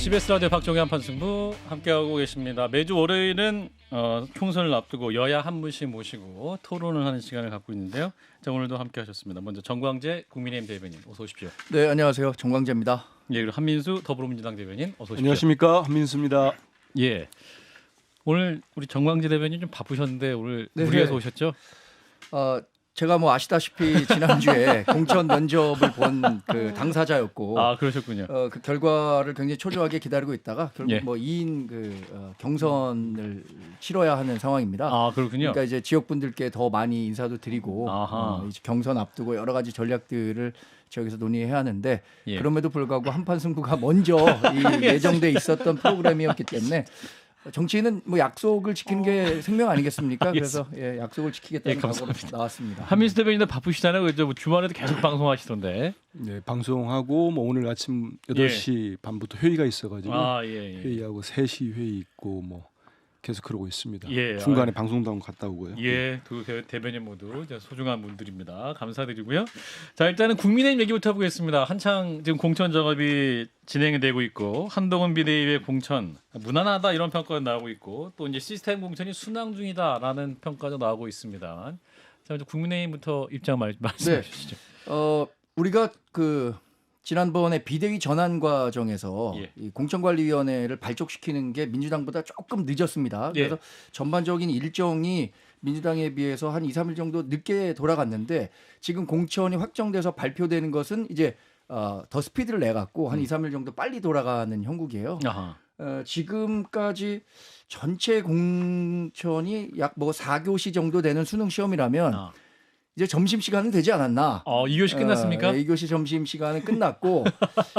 CBS 라디오 박종희 한판승부 함께하고 계십니다. 매주 월요일은 총선을 앞두고 여야 한 분씩 모시고 토론을 하는 시간을 갖고 있는데요. 자, 오늘도 함께하셨습니다. 먼저 정광재 국민의힘 대변인 어서 오십시오. 네, 안녕하세요. 정광재입니다. 예, 그리고 한민수 더불어민주당 대변인 어서 오십시오. 안녕하십니까, 한민수입니다. 예, 오늘 우리 정광재 대변인 좀 바쁘셨는데 오늘 네, 무리해서 네. 오셨죠? 제가 뭐 아시다시피 지난주에 공천 면접을 본 그 당사자였고 아, 그러셨군요. 그 결과를 굉장히 초조하게 기다리고 있다가 결국 예. 뭐 2인 경선을 치러야 하는 상황입니다. 아, 그렇군요. 그러니까 이제 지역분들께 더 많이 인사도 드리고 이제 경선 앞두고 여러 가지 전략들을 지역에서 논의해야 하는데 예. 그럼에도 불구하고 한판 승부가 먼저 이 예정돼 있었던 프로그램이었기 때문에 정치인은 뭐 약속을 지키는 게 생명 아니겠습니까? 그래서 약속을 지키겠다는 각오로 나왔습니다. 한민수 대변인도 바쁘시잖아요. 그죠? 뭐 주말에도 계속 방송하시던데. 네, 방송하고 뭐 오늘 아침 8시 반부터 회의가 있어가지고 예. 회의하고 3시 회의 있고 뭐 계속 그러고 있습니다. 예, 중간에 방송도 한번 갔다 오고요. 예, 두 대변인 모두 소중한 분들입니다. 감사드리고요. 자, 일단은 국민의힘 얘기부터 해보겠습니다. 한창 지금 공천 작업이 진행되고 있고 한동훈 비대위의 공천 무난하다 이런 평가가 나오고 있고 또 이제 시스템 공천이 순항 중이다라는 평가도 나오고 있습니다. 자, 먼저 국민의힘부터 입장 말씀해 주시죠. 우리가 지난번에 비대위 전환 과정에서 이 공천관리위원회를 발족시키는 게 민주당보다 조금 늦었습니다. 그래서 전반적인 일정이 민주당에 비해서 한 2, 3일 정도 늦게 돌아갔는데 지금 공천이 확정돼서 발표되는 것은 이제 더 스피드를 내갖고 한 2, 3일 정도 빨리 돌아가는 형국이에요. 지금까지 전체 공천이 약 뭐 4교시 정도 되는 수능 시험이라면 이제 점심 시간은 되지 않았나? 2교시 끝났습니까? 2교시 점심 시간은 끝났고,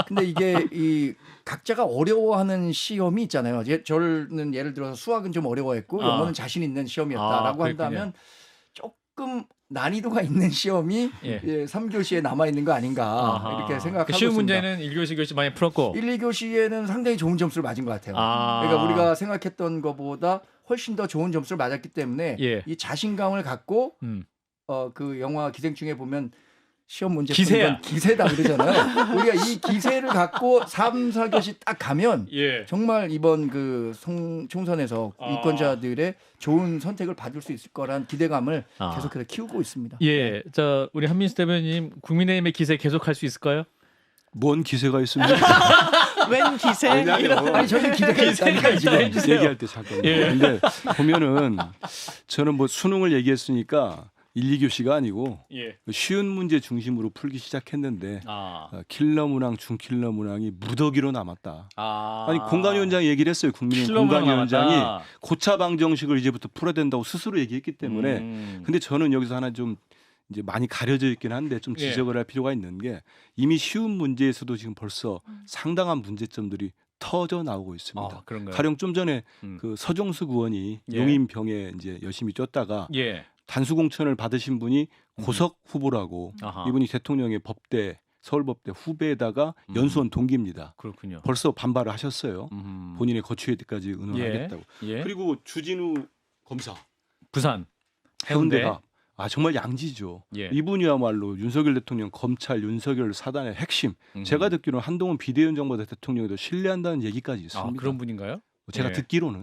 근데 이게 이 각자가 어려워하는 시험이 있잖아요. 저는 예를 들어서 수학은 좀 어려워했고 영어는 자신 있는 시험이었다라고 한다면 조금 난이도가 있는 시험이 3교시에 남아 있는 거 아닌가 이렇게 생각하고 쉬운 있습니다. 문제는 1교시, 2교시 많이 풀었고 1, 2교시에는 상당히 좋은 점수를 맞은 것 같아요. 그러니까 우리가 생각했던 것보다 훨씬 더 좋은 점수를 맞았기 때문에 이 자신감을 갖고 그 영화 기생충에 보면 시험 문제 기세야. 기세다 그러잖아요. 우리가 이 기세를 갖고 3, 4교시 딱 가면 정말 이번 그 총선에서 유권자들의 좋은 선택을 받을 수 있을 거란 기대감을 계속해서 키우고 있습니다. 예, 자 우리 한민수 대변인 국민의힘의 기세 계속할 수 있을까요? 뭔 기세가 있습니까? 웬 기세? 아니 저는 기대가 있다니까 지금 얘기할 때 잠깐. 근데 보면은 저는 뭐 수능을 얘기했으니까 1, 2교시가 아니고 쉬운 문제 중심으로 풀기 시작했는데 킬러 문항, 중킬러 문항이 무더기로 남았다. 아니 공관위원장이 얘기를 했어요. 국민의힘 공관위원장이 고차 방정식을 이제부터 풀어야 된다고 스스로 얘기했기 때문에 근데 저는 여기서 하나 좀 이제 많이 가려져 있긴 한데 좀 지적을 할 필요가 있는 게 이미 쉬운 문제에서도 지금 벌써 상당한 문제점들이 터져 나오고 있습니다. 가령 좀 전에 그 서정숙 의원이 용인병에 이제 열심히 쫓다가 단수 공천을 받으신 분이 고석 후보라고 이분이 대통령의 법대 서울법대 후배에다가 연수원 동기입니다. 그렇군요. 벌써 반발을 하셨어요. 본인의 거취에까지 의논하겠다고. 그리고 주진우 검사 부산 해운대가 정말 양지죠. 이분이야말로 윤석열 대통령 검찰 윤석열 사단의 핵심. 제가 듣기로는 한동훈 비대위원장보다 대통령이 더 신뢰한다는 얘기까지 있습니다. 그런 분인가요? 제가 듣기로는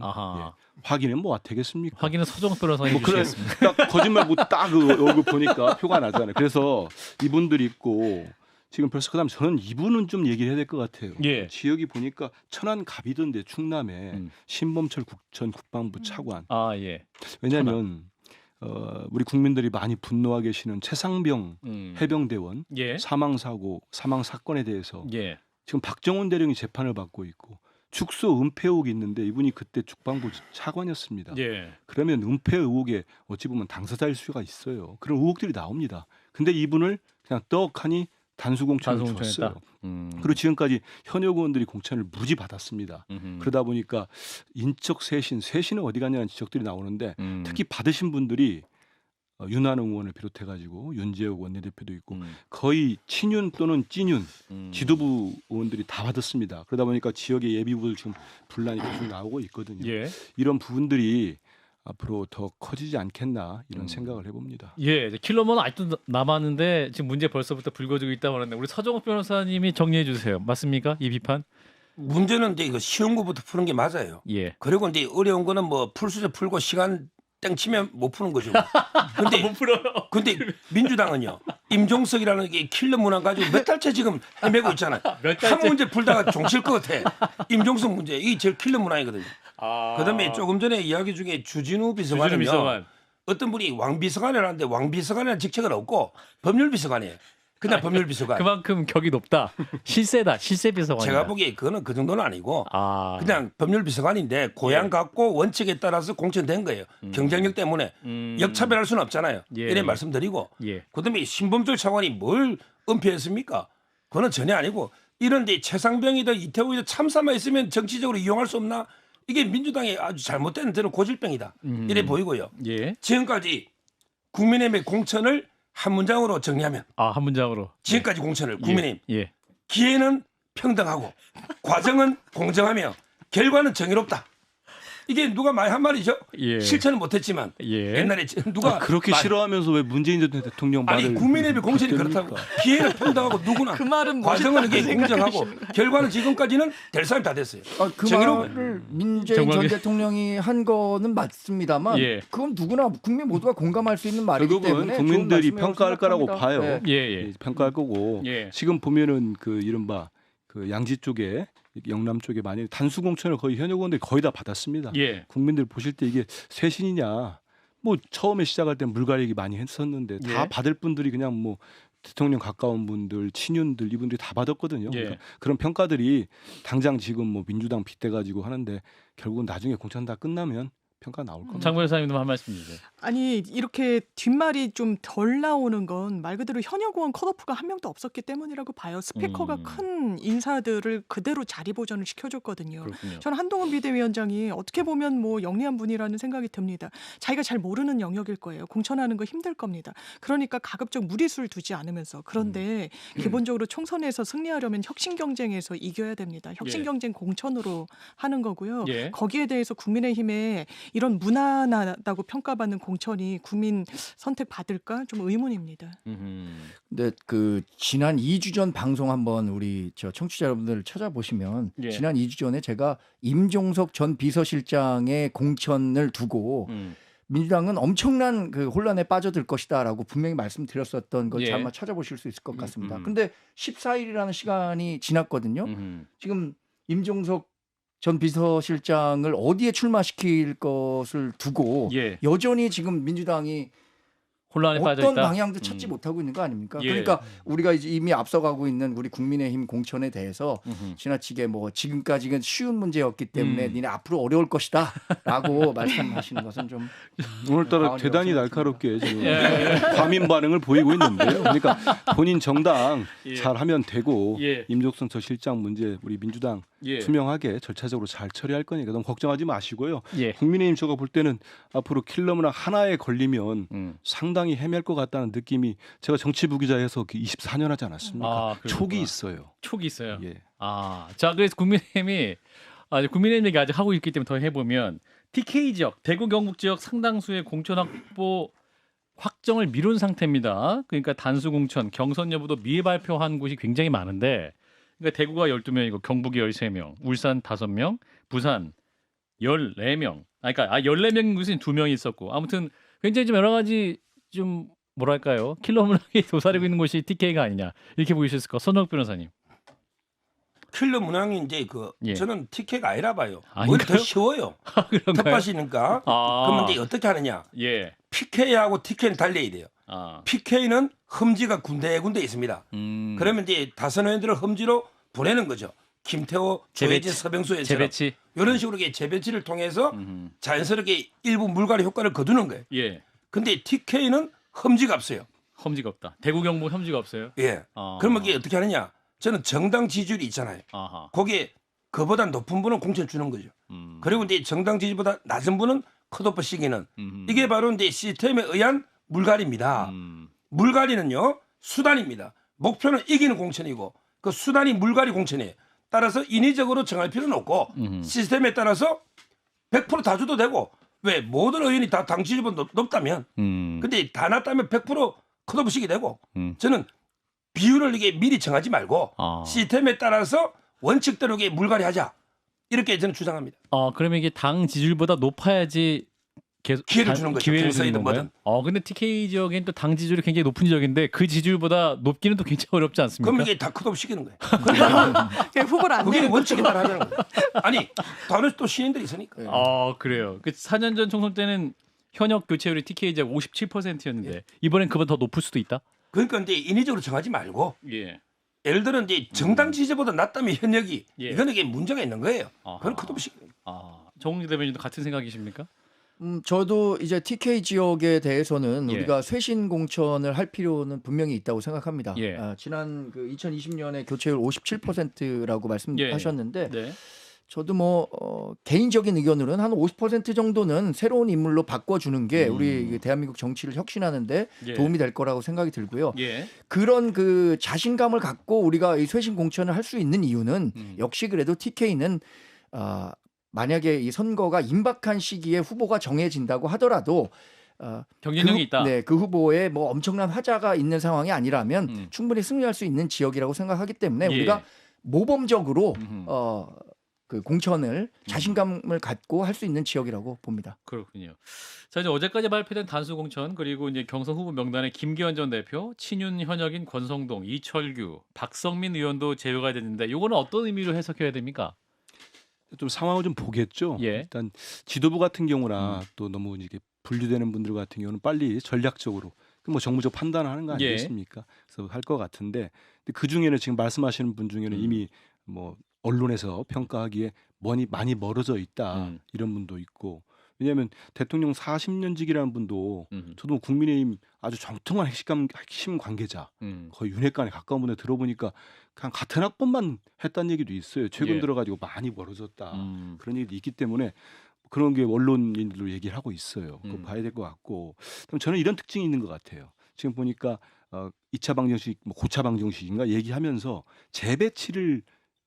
확인은 뭐 되겠습니까? 확인은 서정욱 변호사님 주시겠습니다. 딱 거짓말 못 딱 그 얼굴 보니까 표가 나잖아요. 그래서 이분들이 있고 지금 벌써 그다음 저는 이분은 좀 얘기를 해야 될 것 같아요. 지역이 보니까 천안갑이던데 충남에 신범철 전 국방부 차관. 왜냐하면 우리 국민들이 많이 분노하고 계시는 최상병 해병대원 사망 사건에 대해서 지금 박정훈 대령이 재판을 받고 있고 축소 은폐 의혹이 있는데 이분이 그때 국방부 차관이었습니다. 그러면 은폐 의혹에 어찌 보면 당사자일 수가 있어요. 그런 의혹들이 나옵니다. 근데 이분을 그냥 떡하니 단수 공천을 줬어요. 그리고 지금까지 현역 의원들이 공천을 무지 받았습니다. 그러다 보니까 인적 쇄신은 어디 갔냐는 지적들이 나오는데 특히 받으신 분들이 윤한홍 의원을 비롯해가지고 윤재욱 원내대표도 있고 거의 친윤 또는 찐윤 지도부 의원들이 다 받았습니다. 그러다 보니까 지역의 예비후보들 지금 분란이 계속 나오고 있거든요. 이런 부분들이 앞으로 더 커지지 않겠나 이런 생각을 해봅니다. 킬러먼 아직도 남았는데 지금 문제 벌써부터 불거지고 있다고 하는데 우리 서정욱 변호사님이 정리해 주세요. 맞습니까? 이 비판? 문제는 이제 이거 쉬운 거부터 푸는 게 맞아요. 예. 그리고 이제 어려운 거는 뭐 풀수제 풀고 시간 땡치면 못 푸는 거죠. 근데 못 풀어요. 근데 민주당은요. 임종석이라는 게 킬러 문항 가지고 몇 달째 지금 헤매고 있잖아요. 몇 달째? 한 문제 풀다가 종칠 것 같아. 임종석 문제 이게 제일 킬러 문항이거든요. 그다음에 조금 전에 이야기 중에 주진우 비서관은요. 비서관. 어떤 분이 왕비서관이라는데 왕비서관이라는 직책은 없고 법률비서관이에요. 그냥 법률비서관. 그만큼 격이 높다. 실세다. 실세 비서관. 제가 보기에 그거는 그 정도는 아니고 아. 그냥 법률비서관인데 고향 갖고 원칙에 따라서 공천된 거예요. 경쟁력 때문에 역차별할 수는 없잖아요. 예. 이래 말씀드리고 예. 그다음에 신범철 차관이 뭘 은폐했습니까? 그거는 전혀 아니고 이런데 최상병이다 이태우이다 참사만 있으면 정치적으로 이용할 수 없나? 이게 민주당의 아주 잘못된 저는 고질병이다. 이래 보이고요. 예. 지금까지 국민의힘의 공천을 한 문장으로 정리하면 아, 한 문장으로. 지금까지 공천을 국민의힘 예. 기회는 평등하고 과정은 공정하며 결과는 정의롭다. 이게 누가 많이 한 말이죠. 예. 실천은 못했지만 예. 옛날에 누가 그렇게 싫어하면서 왜 문재인 전 대통령 말을 아니 국민의힘의 공천이 듣습니까? 그렇다고 기회는 평등하고 누구나 그 말은 과정은 이게 무엇이라고 공정하고 생각하시는 거예요? 결과는 지금까지는 될 사람이 다 됐어요. 그 정의로운 말을 민재인 전 정말- 대통령이 한 거는 맞습니다만 예. 그건 누구나 국민 모두가 공감할 수 있는 말이기 결국은 때문에 국민들이 좋은 말씀이라고 평가할 거라고 생각합니다. 봐요. 네. 예. 예. 평가할 거고 예. 지금 보면은 그 이른바 그 양지 쪽에 영남 쪽에 많이 단수 공천을 거의 현역 의원들이 거의 다 받았습니다. 예. 국민들 보실 때 이게 쇄신이냐 뭐 처음에 시작할 때 물갈이기 많이 했었는데 다 예. 받을 분들이 그냥 뭐 대통령 가까운 분들 친윤들 이분들이 다 받았거든요. 예. 그러니까 그런 평가들이 당장 지금 뭐 민주당 빗대 가지고 하는데 결국은 나중에 공천 다 끝나면 평가 나올 겁니다. 장 변호사님도 한 말씀 주세요. 아니 이렇게 뒷말이 좀 덜 나오는 건 말 그대로 현역 의원 컷오프가 한 명도 없었기 때문이라고 봐요. 스피커가 큰 인사들을 그대로 자리 보전을 시켜줬거든요. 그렇군요. 저는 한동훈 비대위원장이 어떻게 보면 뭐 영리한 분이라는 생각이 듭니다. 자기가 잘 모르는 영역일 거예요. 공천하는 거 힘들 겁니다. 그러니까 가급적 무리수를 두지 않으면서 그런데 기본적으로 총선에서 승리하려면 혁신 경쟁에서 이겨야 됩니다. 혁신 예. 경쟁 공천으로 하는 거고요. 예. 거기에 대해서 국민의힘에 이런 무난하다고 평가받는 공천이 국민 선택 받을까 좀 의문입니다. 근데 그 지난 2주 전 방송 한번 우리 저 청취자 여러분들 찾아보시면 예. 지난 2주 전에 제가 임종석 전 비서실장의 공천을 두고 민주당은 엄청난 그 혼란에 빠져들 것이다라고 분명히 말씀드렸었던 걸 예. 아마 찾아보실 수 있을 것 같습니다. 근데 14일이라는 시간이 지났거든요. 지금 임종석 전 비서실장을 어디에 출마시킬 것을 두고 예. 여전히 지금 민주당이 혼란에 빠져 어떤 있다. 방향도 찾지 못하고 있는 거 아닙니까? 예. 그러니까 우리가 이제 이미 앞서가고 있는 우리 국민의힘 공천에 대해서 지나치게 뭐 지금까지는 쉬운 문제였기 때문에 니네 앞으로 어려울 것이다라고 말씀하시는 것은 좀 오늘따라 과언이라고 대단히 생각합니다. 날카롭게 지금 과민 반응을 보이고 있는데요. 그러니까 본인 정당 예. 잘하면 되고 예. 임종석 저 실장 문제 우리 민주당 예. 투명하게 절차적으로 잘 처리할 거니까 너무 걱정하지 마시고요. 예. 국민의힘 제가 볼 때는 앞으로 킬러 문항 하나에 걸리면 상당히 헤맬 것 같다는 느낌이 제가 정치 부기자에서 24년 하지 않았습니까? 아, 그렇구나. 촉이 있어요. 촉이 있어요. 예. 아, 자 그래서 국민의힘이 국민의힘 얘기 아직 하고 있기 때문에 더 해보면 TK 지역, 대구 경북 지역 상당수의 공천 확보 확정을 미룬 상태입니다. 그러니까 단수 공천, 경선 여부도 미발표한 곳이 굉장히 많은데, 그러니까 대구가 12명이고 경북이 13명, 울산 5명, 부산 14명. 그러니까 14명인 곳은 2명이 있었고, 아무튼 굉장히 좀 여러 가지 좀 뭐랄까요, 킬러 문항이 도사리고 있는 곳이 TK가 아니냐 이렇게 보이셨을까, 손혁 변호사님. 킬러 문항이 이제 예. 저는 TK가 아니라 봐요. 아닌가요? 더 쉬워요. 그런가요? 텃밭이니까. 그러면 이제 어떻게 하느냐? 예. PK하고 TK는 달려야 돼요. 아. PK는 험지가 군데군데 있습니다. 그러면 이제 다선 의원들을 험지로 보내는 거죠. 김태호, 조혜진, 서병수처럼 재배치. 이런 식으로 재배치를 통해서 자연스럽게 일부 물갈이 효과를 거두는 거예요. 예. 근데 TK는 험지가 없어요. 험지가 없다. 대구 경북 험지가 없어요. 예. 아. 그러면 이게 어떻게 하느냐? 저는 정당 지지율이 있잖아요. 아하. 거기에 그보다 높은 분은 공천 주는 거죠. 그리고 이제 정당 지지보다 낮은 분은 컷오프 시기는 이게 바로 이제 시스템에 의한 물갈이입니다. 물갈이는요 수단입니다. 목표는 이기는 공천이고 그 수단이 물갈이 공천이에요. 따라서 인위적으로 정할 필요는 없고 시스템에 따라서 100% 다 줘도 되고 왜 모든 의원이 다 당 지지보다 높다면 근데 다 낮다면 100% 컷오프 시기 되고 저는 비율을 이게 미리 정하지 말고 아. 시스템에 따라서 원칙대로 이게 물갈이하자 이렇게 저는 주장합니다. 그러면 이게 당 지지율보다 높아야지 계속 기회를 주는 거죠. 기회를 주는 경선이든 건가요? 뭐든. 근데 TK 지역엔 또 당 지지율이 굉장히 높은 지역인데 그 지지율보다 높기는 또 굉장히 어렵지 않습니까? 그럼 이게 다 컷오프 시키는 거예요. 그냥 후보를 안 그게 내는 원칙에 따라 하자는 거예요. 아니 다른 또 시인들이 있으니까. 그래요. 그 4년 전 총선 때는 현역 교체율이 TK 지역 57%였는데 예. 이번엔 그보다 더 높을 수도 있다. 그러니까 이제 인위적으로 정하지 말고 예. 예를 들어 이제 정당 지지보다 낮다면 현역이 예. 이거는 이게 문제가 있는 거예요. 아하. 그건 컷오프 시키는 거예요. 정홍기 대변인도 같은 생각이십니까? 저도 이제 TK 지역에 대해서는 예. 우리가 쇄신 공천을 할 필요는 분명히 있다고 생각합니다. 예. 지난 그 2020년에 교체율 57%라고 말씀하셨는데 네. 저도 개인적인 의견으로는 한 50% 정도는 새로운 인물로 바꿔주는 게 우리 대한민국 정치를 혁신하는데 예. 도움이 될 거라고 생각이 들고요. 예. 그런 그 자신감을 갖고 우리가 이 쇄신 공천을 할 수 있는 이유는 역시 그래도 TK는 만약에 이 선거가 임박한 시기에 후보가 정해진다고 하더라도 경쟁력이 있다. 네, 그 후보에 뭐 엄청난 화자가 있는 상황이 아니라면 충분히 승리할 수 있는 지역이라고 생각하기 때문에 예. 우리가 모범적으로 음흠. 그 공천을 자신감을 갖고 할 수 있는 지역이라고 봅니다. 그렇군요. 자, 이제 어제까지 발표된 단수 공천 그리고 이제 경선 후보 명단에 김기현 전 대표, 친윤 현역인 권성동, 이철규, 박성민 의원도 제외가 됐는데 이거는 어떤 의미로 해석해야 됩니까? 좀 상황을 좀 보겠죠. 예. 일단 지도부 같은 경우나 또 너무 이게 분류되는 분들 같은 경우는 빨리 전략적으로 뭐 정무적 판단을 하는 거 예. 아니겠습니까? 그래서 할 것 같은데 그 중에는 지금 말씀하시는 분 중에는 이미 뭐 언론에서 평가하기에 많이 멀어져 있다 이런 분도 있고 왜냐하면 대통령 40년직이라는 분도 저도 국민의힘 아주 정통한 핵심 관계자 거의 윤핵관에 가까운 분에 들어보니까 그냥 같은 학번만 했다는 얘기도 있어요. 최근 예. 들어가지고 많이 멀어졌다 그런 얘기도 있기 때문에 그런 게 언론인들도 얘기를 하고 있어요. 그거 봐야 될 것 같고 그럼 저는 이런 특징이 있는 것 같아요. 지금 보니까 2차 방정식, 뭐 고차 방정식인가 얘기하면서 재배치를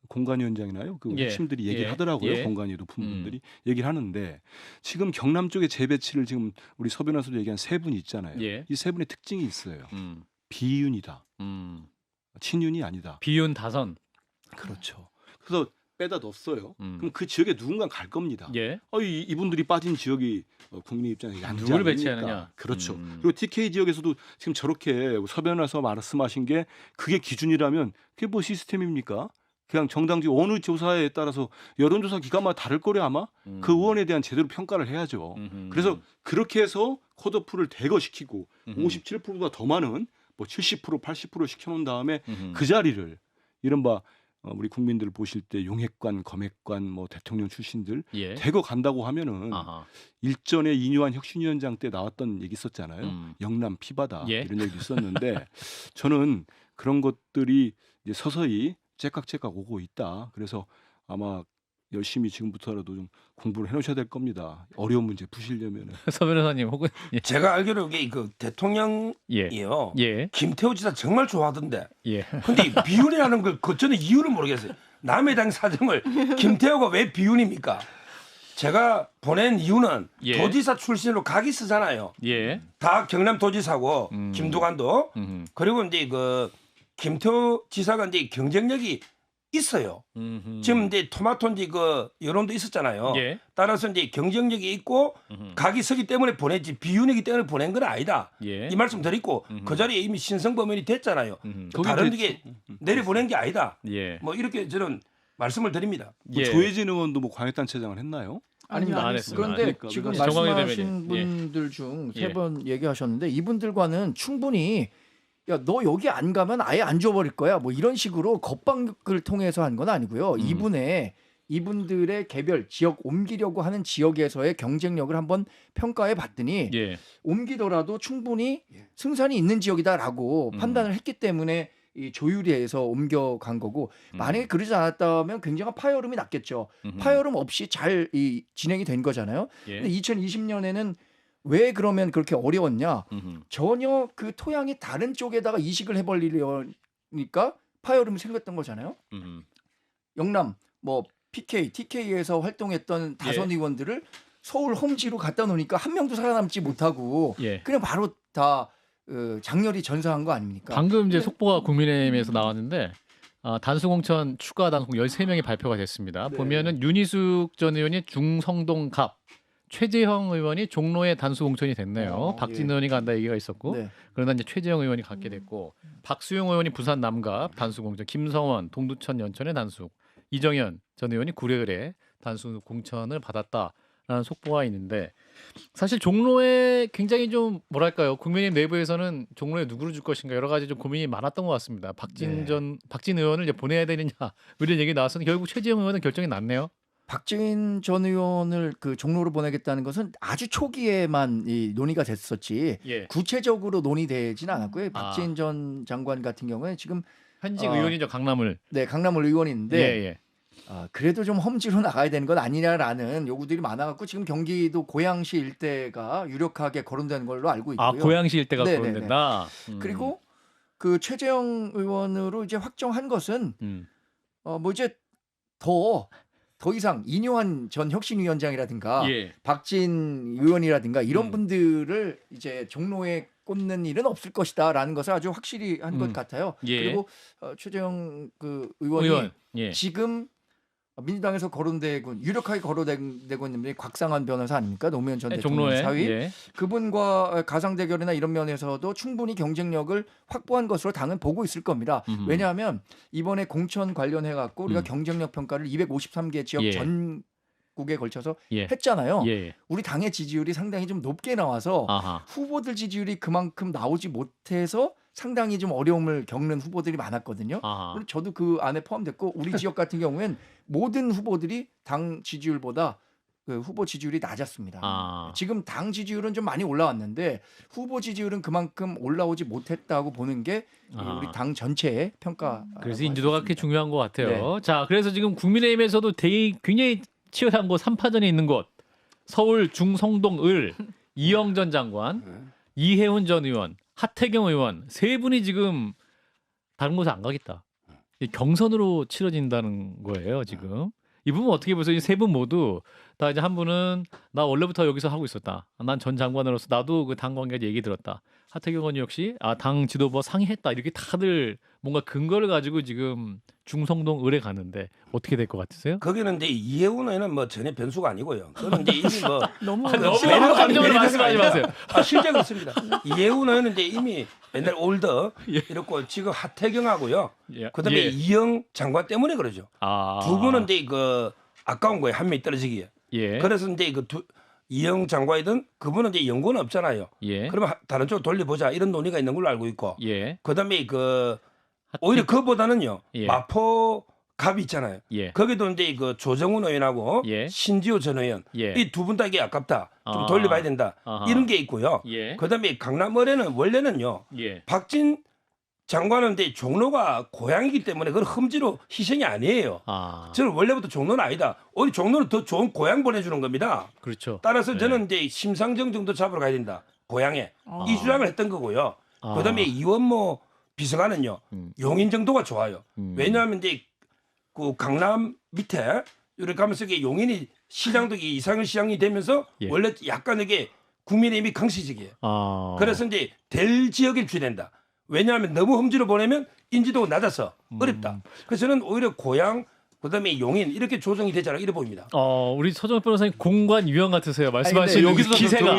공관위원장이나요 그 예. 핵심들이 얘기를 예. 하더라고요. 예. 공관위 높은 분들이 얘기를 하는데 지금 경남 쪽에 재배치를 지금 우리 서 변호사도 얘기한 세 분이 있잖아요. 예. 이 세 분의 특징이 있어요. 음. 비윤이다. 친윤이 아니다. 비윤 다선. 그렇죠. 그래서 빼다 넣었어요. 음. 그럼 그 지역에 누군가 갈 겁니다. 예. 이분들이 빠진 지역이 국민 입장에서 양지 누구를 아닙니까? 배치하느냐. 그렇죠. 그리고 TK 지역에서도 지금 저렇게 서 변호사 말씀하신 게 그게 기준이라면 그게 뭐 시스템입니까? 그냥 정당지 어느 조사에 따라서 여론조사 기관마다 다를 거래 아마 그 의원에 대한 제대로 평가를 해야죠. 그래서 그렇게 해서 컷오프를 대거시키고 57%보다 더 많은 뭐 70%, 80% 시켜놓은 다음에 그 자리를 이른바 우리 국민들 보실 때 용핵관, 검핵관, 뭐 대통령 출신들 예. 대거 간다고 하면은 아하. 일전에 이뇨한 혁신위원장 때 나왔던 얘기 있었잖아요. 영남 피바다 예. 이런 얘기도 있었는데 저는 그런 것들이 이제 서서히 째깍째깍 오고 있다. 그래서 아마 열심히 지금부터라도 좀 공부를 해놓으셔야 될 겁니다. 어려운 문제 푸시려면은. 서 변호사님 혹은 제가 알기로 이게 그 대통령이요. 예. 예. 김태호 지사 정말 좋아하던데. 예. 근데 이 비윤이라는 걸 저는 이유를 모르겠어요. 남의 당 사정을 김태호가 왜 비윤입니까? 제가 보낸 이유는 예. 도지사 출신으로 각이 쓰잖아요. 예. 다 경남 도지사고 김두관도 그리고 이제 그 김태호 지사가 이제 경쟁력이 있어요. 지금 이제 토마토 이제 그 여론도 있었잖아요. 예. 따라서 이제 경쟁력이 있고 각이 서기 때문에 보냈지 비윤이기 때문에 보낸 건 아니다. 예. 이 말씀 드리고 그 자리에 이미 신성범연이 됐잖아요. 거기 다른 이제- 게 내려보낸 게 아니다. 예. 뭐 이렇게 저는 말씀을 드립니다. 뭐 예. 조혜진 의원도 뭐 광역단체장을 했나요? 아닙니다. 안 했습니다. 그런데 그러니까 지금 우리가 정황이 말씀하신 되면은, 예. 분들 중 예. 세 번 얘기하셨는데 이분들과는 충분히 야, 너 여기 안 가면 아예 안 줘버릴 거야. 뭐 이런 식으로 겁방을 통해서 한 건 아니고요. 이분들의 개별 지역 옮기려고 하는 지역에서의 경쟁력을 한번 평가해 봤더니 예. 옮기더라도 충분히 승산이 있는 지역이다라고 판단을 했기 때문에 이 조율에서 옮겨간 거고 만약에 그러지 않았다면 굉장한 파열음이 났겠죠. 파열음 없이 잘 이 진행이 된 거잖아요. 예. 근데 2020년에는 왜 그러면 그렇게 어려웠냐? 전혀 그 토양이 다른 쪽에다가 이식을 해버리려니까 파열음이 생겼던 거잖아요. 영남 뭐 PK, TK에서 활동했던 다선 의원들을 서울 험지로 갖다 놓으니까 한 명도 살아남지 못하고 예. 그냥 바로 다 장렬히 전사한 거 아닙니까? 방금 이제 속보가 국민의힘에서 나왔는데 단수 공천 추가 당국 13명이 발표가 됐습니다. 네. 보면은 윤희숙 전 의원이 중성동갑, 최재형 의원이 종로에 단수 공천이 됐네요. 박진 의원이 간다 얘기가 있었고 네. 그러나 이제 최재형 의원이 갖게 됐고 박수용 의원이 부산 남갑 단수 공천, 김성원 동두천 연천의 단수, 이정현 전 의원이 구례을에 단수 공천을 받았다라는 속보가 있는데 사실 종로에 굉장히 좀 뭐랄까요 국민의힘 내부에서는 종로에 누구를 줄 것인가 여러 가지 좀 고민이 많았던 것 같습니다. 박진 의원을 이제 보내야 되느냐 이런 얘기 나왔었는데 결국 최재형 의원은 결정이 났네요. 박진 전 의원을 그 종로로 보내겠다는 것은 아주 초기에만 이 논의가 됐었지 예. 구체적으로 논의되지는 않았고요. 박진 전 장관 같은 경우에 지금 현직 의원이죠 강남을. 네 강남을 의원인데 예. 그래도 좀 험지로 나가야 되는 건 아니냐라는 요구들이 많아갖고 지금 경기도 고양시 일대가 유력하게 거론되는 걸로 알고 있고요. 고양시 일대가 네네네. 거론된다. 그리고 그 최재형 의원으로 이제 확정한 것은 뭐 이제 더 이상 이뇨한 전 혁신위원장이라든가 예. 박진 의원이라든가 이런 분들을 이제 종로에 꽂는 일은 없을 것이다라는 것을 아주 확실히 한 것 같아요. 예. 그리고 최재형 그 의원이 의원. 예. 지금 민주당에서 거론되고 유력하게 거론되고 있는 분이 곽상한 변호사 아닙니까? 노무현 전 대통령 종로에 사위. 예. 그분과 가상 대결이나 이런 면에서도 충분히 경쟁력을 확보한 것으로 당은 보고 있을 겁니다. 왜냐하면 이번에 공천 관련해 갖고 우리가 경쟁력 평가를 253개 지역 예. 전국에 걸쳐서 예. 했잖아요. 예. 우리 당의 지지율이 상당히 좀 높게 나와서 아하. 후보들 지지율이 그만큼 나오지 못해서 상당히 좀 어려움을 겪는 후보들이 많았거든요. 아하. 그리고 저도 그 안에 포함됐고 우리 지역 같은 경우엔 모든 후보들이 당 지지율보다 그 후보 지지율이 낮았습니다. 지금 당 지지율은 좀 많이 올라왔는데 후보 지지율은 그만큼 올라오지 못했다고 보는 게 우리 당 전체의 평가. 그래서 인지도가 그렇게 중요한 것 같아요. 네. 자, 그래서 지금 국민의힘에서도 굉장히 치열한 곳 3파전에 있는 곳 서울 중성동을 이영전 장관, 이혜훈 전 의원, 하태경 의원 세 분이 지금 다른 곳에 안 가겠다. 경선으로 치러진다는 거예요 지금. 이 부분 어떻게 보세요? 이 세 분 모두 다 이제 한 분은 나 원래부터 여기서 하고 있었다. 난 전 장관으로서 나도 그 당 관계자 얘기 들었다. 하태경 의원 역시 당 지도부와 상의했다. 이렇게 다들 뭔가 근거를 가지고 지금 중성동 을에 가는데 어떻게 될 것 같으세요? 거기는 이제 이해훈 의원은 뭐 전혀 변수가 아니고요. 그는 이제 이미 뭐 너무 너무 감정으로 말씀하지 마세요. 실제 그렇습니다. 이해훈 의원은 이제 이미 옛날 올더 이렇고 지금 하태경하고요. 그다음에 예. 이영 장관 때문에 그러죠. 두 분은 이제 그 아까운 거예요. 한 명이 떨어지기에. 예. 그래서 이제 그 이영 장관이든 그분은 이제 연고는 없잖아요. 예. 그러면 다른 쪽으로 돌려보자 이런 논의가 있는 걸로 알고 있고. 예. 그다음에 오히려 그보다는요. 예. 마포 갑이 있잖아요. 예. 거기도 이제 그 조정훈 의원하고 예. 신지호 전 의원 예. 이 두 분 다 이게 아깝다. 좀 돌려봐야 된다. 이런 게 있고요. 예. 그다음에 강남을에는 원래는요. 예. 박진 장관은 이제 종로가 고향이기 때문에 그건 흠지로 희생이 아니에요. 저는 원래부터 종로는 아니다. 오히려 종로는 더 좋은 고향 보내주는 겁니다. 그렇죠. 따라서 저는 이제 심상정 정도 잡으러 가야 된다. 고향에 이 주장을 했던 거고요. 그다음에 이원모 비서관은요. 용인 정도가 좋아요. 왜냐하면 이제 그 강남 밑에 이렇게 가면서 이게 용인이 시장도 이상현 시장이 되면서 예. 원래 약간 이게 국민의힘이 강시적이에요. 그래서 이제 될 지역을 줘야 된다. 왜냐하면 너무 험지로 보내면 인지도가 낮아서 어렵다. 그래서 저는 오히려 고향 그다음에 용인 이렇게 조정이 되지 않을까 이래 보입니다. 우리 서정엽 변호사님 공관 유형 같으세요. 말씀하신 근데 여기서 기세가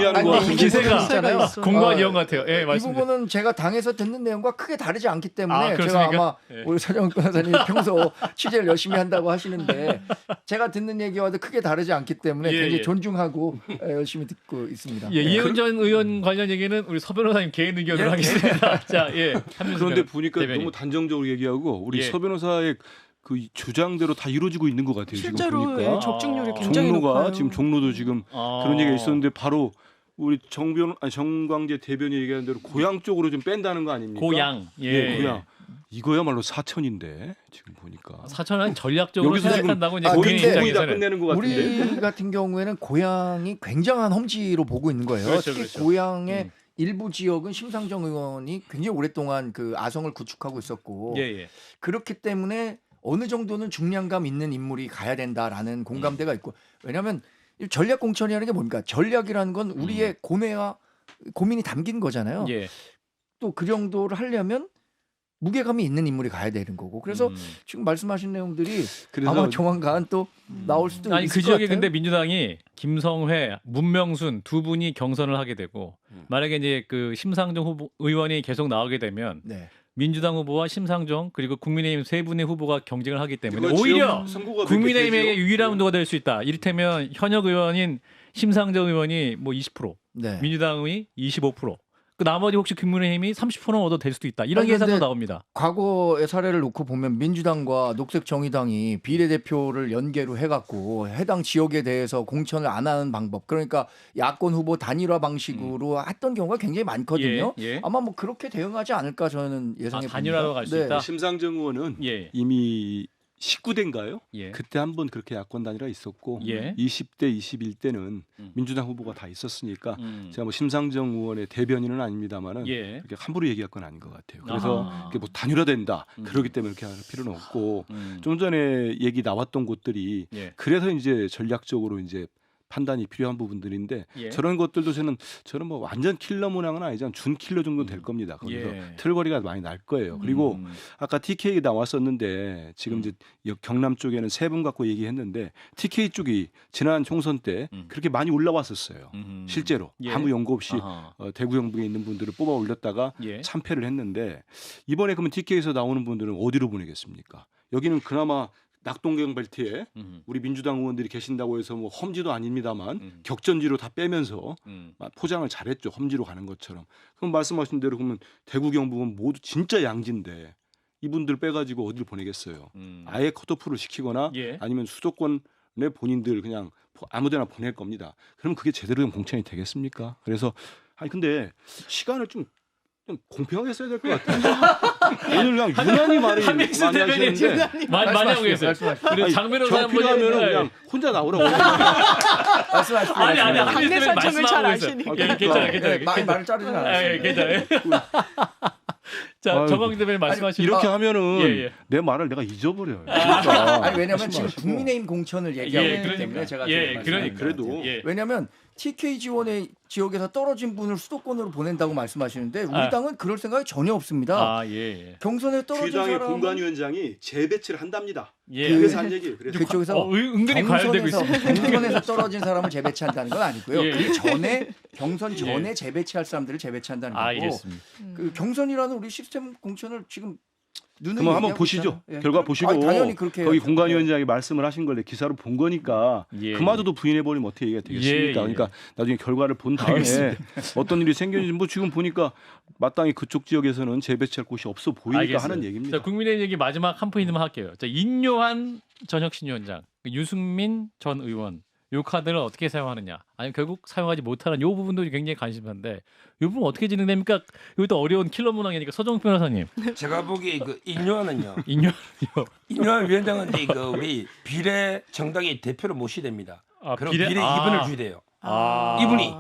공관 유형 같아요. 예, 이 말씀. 부분은 제가 당에서 듣는 내용과 크게 다르지 않기 때문에 제가 그렇습니까? 아마 예. 우리 서정훈 변호사님이 평소 취재를 열심히 한다고 하시는데 제가 듣는 얘기와도 크게 다르지 않기 때문에 예, 굉장히 예. 존중하고 열심히 듣고 있습니다. 예, 이혜훈 전 의원 관련 얘기는 우리 서 변호사님 개인 의견으로 하겠습니다. 자, 예. 그런데 보니까 대변인. 너무 단정적으로 얘기하고 우리 예. 서 변호사의 그 주장대로 다 이루어지고 있는 것 같아요. 실제로 지금 보니까 적중률이 굉장히 종로가 높아요. 지금 종로도 지금 그런 얘기가 있었는데 바로 우리 정광재 대변인 얘기하는 대로 고향 쪽으로 좀 뺀다는 거 아닙니까? 고향. 예, 고향. 이거야말로 사천인데 지금 보니까 사천은 전략적으로 여기서 지금 생각한다고 이제 고인 국민 고인이 다 입장에서는. 끝내는 것 같은데. 우리 같은 경우에는 고향이 굉장한 험지로 보고 있는 거예요. 그렇죠, 특히 그렇죠. 고향의 일부 지역은 심상정 의원이 굉장히 오랫동안 그 아성을 구축하고 있었고 예. 그렇기 때문에 어느 정도는 중량감 있는 인물이 가야 된다라는 공감대가 있고 왜냐하면 이 전략 공천이라는 게 뭡니까? 전략이라는 건 우리의 고뇌와 고민이 담긴 거잖아요. 예. 또 그 정도를 하려면 무게감이 있는 인물이 가야 되는 거고. 그래서 지금 말씀하신 내용들이 그래서 아마 조만간 또 나올 수도 아니 있을 그 것 지역에 같아요. 근데 민주당이 김성회, 문명순 두 분이 경선을 하게 되고 만약에 이제 그 심상정 후보 의원이 계속 나오게 되면 네. 민주당 후보와 심상정 그리고 국민의힘 세 분의 후보가 경쟁을 하기 때문에 그거 오히려 지역 선거가 국민의힘에게 몇 개 되죠? 유일한 후보가 될 수 있다. 이를테면 현역 의원인 심상정 의원이 뭐 20%, 네. 민주당이 25%. 그 나머지 혹시 국민의힘이 30%는 얻어 될 수도 있다. 이런 아니, 예상도 근데 나옵니다. 과거의 사례를 놓고 보면 민주당과 녹색정의당이 비례대표를 연계로 해갖고 해당 지역에 대해서 공천을 안 하는 방법, 그러니까 야권 후보 단일화 방식으로 했던 경우가 굉장히 많거든요. 예, 예. 아마 뭐 그렇게 대응하지 않을까 저는 예상해 봅니다. 단일화로 갈 수 네. 있다? 심상정 의원은 예. 이미 19대인가요? 예. 그때 한번 그렇게 야권 단일화 있었고 예. 20대, 21대는 민주당 후보가 다 있었으니까 제가 뭐 심상정 의원의 대변인은 아닙니다만은 예. 이렇게 함부로 얘기할 건 아닌 것 같아요. 그래서 아하. 이게 뭐 단일화된다 그러기 때문에 그렇게 할 필요는 없고 좀 전에 얘기 나왔던 곳들이 예. 그래서 이제 전략적으로 이제 판단이 필요한 부분들인데 예. 저런 것들도 저는 뭐 완전 킬러 문항은 아니지만 준 킬러 정도는 될 겁니다. 거기서 예. 틀거리가 많이 날 거예요. 그리고 아까 TK 나왔었는데 지금 이제 경남 쪽에는 세 분 갖고 얘기했는데 TK 쪽이 지난 총선 때 그렇게 많이 올라왔었어요. 실제로 예. 아무 연구 없이 아하. 대구 경북에 있는 분들을 뽑아 올렸다가 예. 참패를 했는데 이번에 그러면 TK에서 나오는 분들은 어디로 보내겠습니까? 여기는 그나마 낙동강 벨트에 우리 민주당 의원들이 계신다고 해서 뭐 험지도 아닙니다만 격전지로 다 빼면서 포장을 잘했죠. 험지로 가는 것처럼. 그럼 말씀하신 대로 그러면 대구 경북은 모두 진짜 양지인데 이분들 빼가지고 어디를 보내겠어요. 아예 컷오프를 시키거나 예. 아니면 수도권의 본인들 그냥 아무데나 보낼 겁니다. 그럼 그게 제대로 된 공천이 되겠습니까? 그래서 아니 근데 시간을 좀 공평하게 써야 될 것 같아요. 오늘 그냥 유난히 말이 많이 하시는데 많이 하고 계세요. 우리 장 변호사 한 분이 필요하면 그냥 혼자 나오라고. 말씀하십시오. 아니 강내 산청을 잘 아시니까. 아시니까. 괜찮아요. 말을 자르진 않았어요. 예, 괜찮아요. 자, 아유, 정광진 대변인 말씀하신 이렇게 하면은 예. 내 말을 내가 잊어버려요. 그러니까. 아니 왜냐하면 지금 마시고. 국민의힘 공천을 얘기하고 예, 있기 그러니까. 때문에 제가 예, 지금 그러니까. 그래도 예. 왜냐하면 TK 지원의 지역에서 떨어진 분을 수도권으로 보낸다고 말씀하시는데 우리 당은 그럴 생각이 전혀 없습니다. 아, 예. 경선에 떨어진 귀당의 사람은 공관위원장이 재배치를 한답니다. 예. 그래서 한 얘기예요. 그래서 그쪽에서 은근히 과열되고 있습니다. 경선에서 떨어진 사람을 재배치한다는 건 아니고요. 예. 그 전에 경선 전에 재배치할 사람들을 재배치한다는 거고. 알겠습니다. 그 경선이라는 우리 시스템 공천을 지금 눈으로 그럼 한번 얘기하고 보시죠. 있잖아요. 예. 결과 보시고 당연히 그렇게 거기 해야죠. 공관위원장이 말씀을 하신 걸 기사로 본 거니까 예. 그마저도 부인해 버리면 어떻게 얘기가 되겠습니까? 예. 그러니까 나중에 결과를 본 다음에 어떤 일이 생겼는지 뭐 지금 보니까 마땅히 그쪽 지역에서는 재배치할 곳이 없어 보이니까 알겠습니다. 하는 얘기입니다. 자, 국민의힘 얘기 마지막 한 포인트만 할게요. 자, 인요한 전 혁신위원장, 유승민 전 의원 요 카드를 어떻게 사용하느냐, 아니면 결국 사용하지 못하는 요 부분도 굉장히 관심한데 이 부분 어떻게 진행됩니까? 이것도 어려운 킬러 문항이니까 서정욱 변호사님. 제가 보기에 그 인요한은요. 인요한요. 인요한 위원장은 이제 그 우리 비례 정당의 대표를 모셔야 됩니다. 아, 그리고 비례 이분을 줘야 돼요. 이분이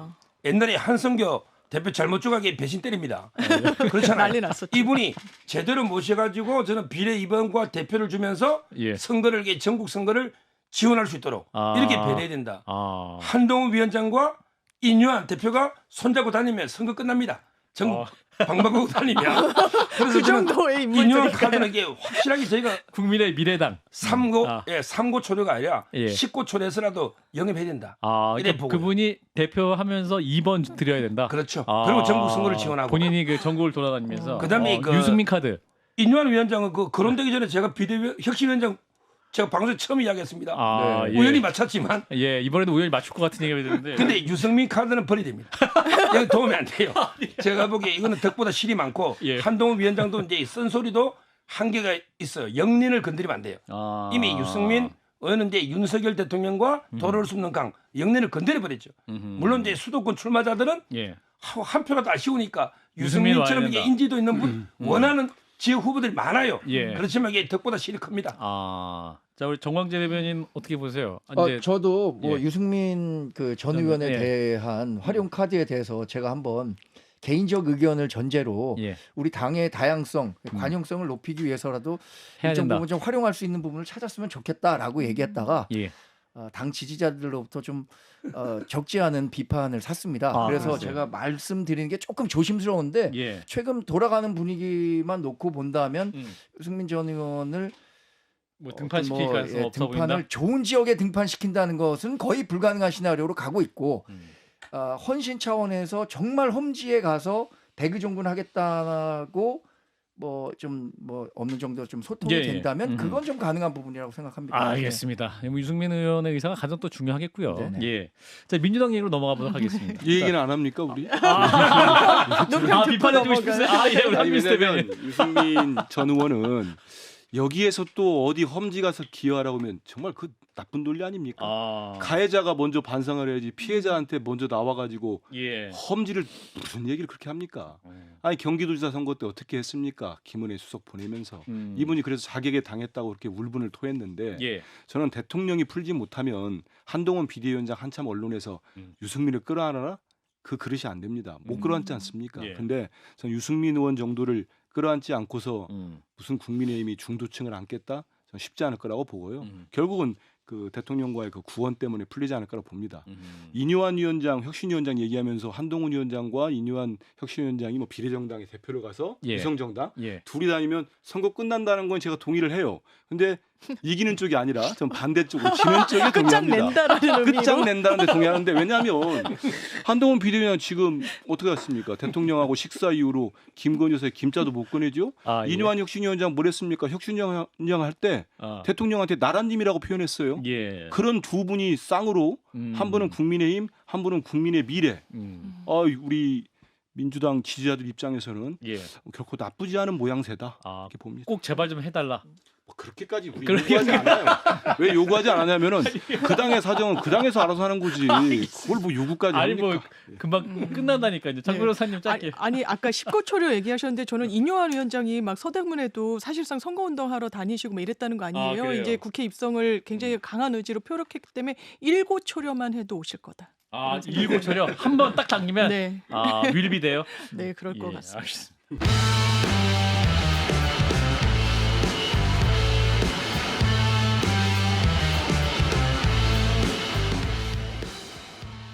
옛날에 한성교 대표 잘못 쪼가게 배신 때립니다. 그렇잖아요. 난리 났었죠. 이분이 제대로 모셔가지고 저는 비례 2번과 대표를 주면서 예. 선거를 전국 선거를 지원할 수 있도록 이렇게 배려해야 된다. 한동훈 위원장과 인요한 대표가 손잡고 다니면 선거 끝납니다. 전국 방방곡곡 다니면. 그래서 그 정도의 인요한 인물들이 카드는 이게 확실하게 저희가 국민의 미래당. 삼고 초려가 아니라 예. 10고 초려에서라도 영입해야 된다. 이래 그러니까 보고요. 그분이 대표하면서 2번 드려야 된다. 그렇죠. 그리고 전국 선거를 지원하고. 본인이 그 전국을 돌아다니면서. 그다음에 그 유승민 카드. 인요한 위원장은 그 거론되기 전에 제가 혁신위원장 제가 방송에 처음 이야기했습니다. 예. 우연히 맞췄지만. 예, 이번에도 우연히 맞출 것 같은 얘기가 들었는데. 근데 유승민 카드는 버려야 됩니다. 여기 도움이 안 돼요. 제가 보기에 이거는 덕보다 실이 많고 한동훈 위원장도 이제 쓴소리도 한계가 있어요. 영린을 건드리면 안 돼요. 이미 유승민 의원은 이제 윤석열 대통령과 도를 숲는 강 영린을 건드려 버렸죠. 물론 이제 수도권 출마자들은 한 표가 더 아쉬우니까 유승민처럼 이게 인지도 있는 분 원하는 지역 후보들이 많아요. 그렇지만 이게 덕보다 실이 큽니다. 자, 우리 정광재 대변인 어떻게 보세요? 저도 뭐 유승민 그 전 의원에 대한 활용 카드에 대해서 제가 한번 개인적 의견을 전제로 우리 당의 다양성, 관용성을 높이기 위해서라도 해야 일정 된다. 부분 좀 활용할 수 있는 부분을 찾았으면 좋겠다라고 얘기했다가 당 지지자들로부터 좀 적지 않은 비판을 샀습니다. 그래서 그러세요? 제가 말씀드리는 게 조금 조심스러운데 예. 최근 돌아가는 분위기만 놓고 본다면 유승민 전 의원을 뭐 등판시킬 가능성 없어 보인다. 등판을 좋은 지역에 등판시킨다는 것은 거의 불가능한 시나리오로 가고 있고 헌신 차원에서 정말 험지에 가서 대기종군 하겠다고 뭐 좀 뭐 없는 정도 좀 소통이 예, 예. 된다면 그건 좀 가능한 부분이라고 생각합니다. 알겠습니다. 뭐 유승민 의원의 의사가 가장 또 중요하겠고요. 네네. 예. 자 민주당 얘기로 넘어가 보도록 하겠습니다. 이 얘기는 안 합니까 우리? 논평 듣고 비판해주고 싶으세요? 예, 우리 아니, 한민수 왜냐면 대변인. 유승민 전 의원은 여기에서 또 어디 험지 가서 기여하라고 하면 정말 그 나쁜 논리 아닙니까? 가해자가 먼저 반성을 해야지 피해자한테 먼저 나와가지고 예. 험지를 무슨 얘기를 그렇게 합니까? 아니 경기도지사 선거 때 어떻게 했습니까? 김은혜 수석 보내면서 이분이 그래서 자객에 당했다고 그렇게 울분을 토했는데 예. 저는 대통령이 풀지 못하면 한동훈 비대위원장 한참 언론에서 유승민을 끌어안아라? 그 그릇이 안 됩니다. 못 끌어안지 않습니까? 예. 근데 저는 유승민 의원 정도를 끌어안지 않고서 무슨 국민의힘이 중도층을 안겠다? 저는 쉽지 않을 거라고 보고요. 결국은 그 대통령과의 그 구원 때문에 풀리지 않을 거라고 봅니다. 이뇨한 위원장, 혁신위원장 얘기하면서 한동훈 위원장과 이뇨한 혁신위원장이 뭐 비례정당의 대표를 가서 예. 위성정당 예. 둘이 다니면 선거 끝난다는 건 제가 동의를 해요. 근데 이기는 쪽이 아니라 전 반대쪽으로 지는 쪽에 동의합니다. 끝장낸다라는 의미로. 끝장낸다는데 동의하는데 왜냐하면 한동훈 비대위원 지금 어떻게 했습니까? 대통령하고 식사 이후로 김건희 여사의 김자도 못 꺼내죠. 예. 이뇨한 혁신위원장 뭘 했습니까? 혁신위원장 할 때 대통령한테 나라님이라고 표현했어요. 예. 그런 두 분이 쌍으로 한 분은 국민의힘, 한 분은 국민의 미래. 우리 민주당 지지자들 입장에서는 예. 결코 나쁘지 않은 모양새다 이렇게 봅니다. 꼭 제발 좀 해달라. 뭐 그렇게까지 우리 그러니까. 요구하지 않아요. 왜 요구하지 않았냐면은 그 당의 사정은 그 당에서 알아서 하는 거지. 그걸 뭐 요구까지 아니 뭐 합니까? 금방 끝난다니까 이제 장 네. 변호사님 짧게. 아니 아까 19초려 얘기하셨는데 저는 이뇨한 위원장이 막 서대문에도 사실상 선거운동하러 다니시고 막 이랬다는 거 아니에요? 그래요? 이제 국회 입성을 굉장히 강한 의지로 표력했기 때문에 1고초려만 해도 오실 거다. 일곱 초려 한 번 딱 당기면 네, 밀비돼요. 네 그럴 것 예, 같습니다. 알겠습니다.